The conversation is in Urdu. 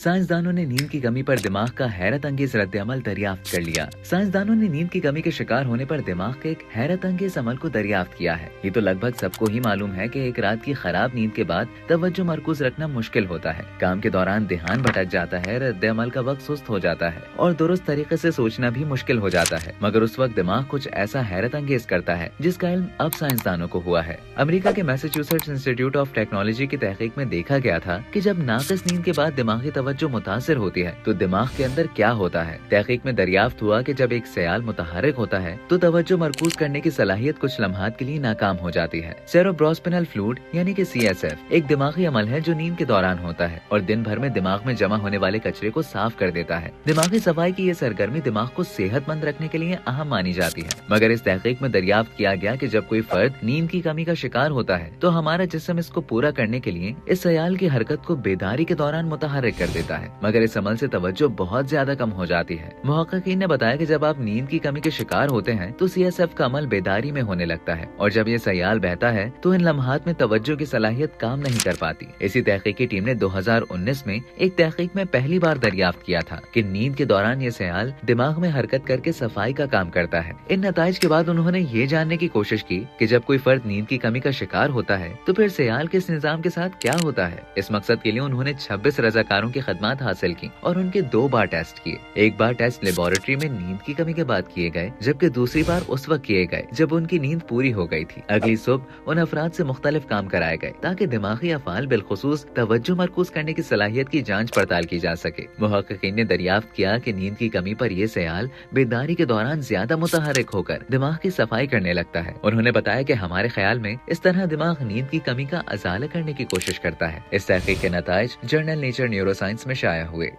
سائنسدانوں نے نیند کی کمی پر دماغ کا حیرت انگیز رد عمل دریافت کر لیا۔ سائنسدانوں نے نیند کی کمی کے شکار ہونے پر دماغ کے ایک حیرت انگیز عمل کو دریافت کیا ہے۔ یہ تو لگ بھگ سب کو ہی معلوم ہے کہ ایک رات کی خراب نیند کے بعد توجہ مرکوز رکھنا مشکل ہوتا ہے، کام کے دوران دھیان بھٹک جاتا ہے، رد عمل کا وقت سست ہو جاتا ہے اور درست طریقے سے سوچنا بھی مشکل ہو جاتا ہے۔ مگر اس وقت دماغ کچھ ایسا حیرت انگیز کرتا ہے جس کا علم اب سائنسدانوں کو ہوا ہے۔ امریکہ کے میساچوسیٹس انسٹی ٹیوٹ آف ٹیکنالوجی کی تحقیق میں دیکھا گیا تھا کہ جب ناقص نیند کے بعد دماغی توجہ متاثر ہوتی ہے تو دماغ کے اندر کیا ہوتا ہے۔ تحقیق میں دریافت ہوا کہ جب ایک سیال متحرک ہوتا ہے تو توجہ مرکوز کرنے کی صلاحیت کچھ لمحات کے لیے ناکام ہو جاتی ہے۔ سیروبراسپینل فلوئڈ یعنی کہ CSF ایک دماغی عمل ہے جو نیند کے دوران ہوتا ہے اور دن بھر میں دماغ میں جمع ہونے والے کچرے کو صاف کر دیتا ہے۔ دماغی صفائی کی یہ سرگرمی دماغ کو صحت مند رکھنے کے لیے اہم مانی جاتی ہے۔ مگر اس تحقیق میں دریافت کیا گیا کہ جب کوئی فرد نیند کی کمی کا شکار ہوتا ہے تو ہمارا جسم اس کو پورا کرنے کے لیے اس سیال کی حرکت کو بیداری کے دوران متحرک کر دیتا ہے، مگر اس عمل سے توجہ بہت زیادہ کم ہو جاتی ہے۔ محققین نے بتایا کہ جب آپ نیند کی کمی کے شکار ہوتے ہیں تو CSF کا عمل بیداری میں ہونے لگتا ہے اور جب یہ سیال بہتا ہے تو ان لمحات میں توجہ کی صلاحیت کام نہیں کر پاتی۔ اسی تحقیقی ٹیم نے 2019 میں ایک تحقیق میں پہلی بار دریافت کیا تھا کہ نیند کے دوران یہ سیال دماغ میں حرکت کر کے صفائی کا کام کرتا ہے۔ ان نتائج کے بعد انہوں نے یہ جاننے کی کوشش کی کہ جب کوئی فرد نیند کی کمی کا شکار ہوتا ہے تو پھر سیال کے اس نظام کے ساتھ کیا ہوتا ہے۔ اس مقصد کے لیے انہوں نے 26 رضاکاروں کی خدمات حاصل کی اور ان کے 2 بار ٹیسٹ کیے۔ ایک بار ٹیسٹ لیبارٹری میں نیند کی کمی کے بعد کیے گئے جبکہ دوسری بار اس وقت کیے گئے جب ان کی نیند پوری ہو گئی تھی۔ اگلی صبح ان افراد سے مختلف کام کرائے گئے تاکہ دماغی افعال بالخصوص توجہ مرکوز کرنے کی صلاحیت کی جانچ پڑتال کی جا سکے۔ محققین نے دریافت کیا کہ نیند کی کمی پر یہ سیال بیداری کے دوران زیادہ متحرک ہو کر دماغ کی صفائی کرنے لگتا ہے۔ انہوں نے بتایا کہ ہمارے خیال میں اس طرح دماغ نیند کی کمی کا ازالہ کرنے کی کوشش کرتا ہے۔ اس تحقیق کے نتائج جرنل نیچر نیورو سائنس میں شائع ہوئے۔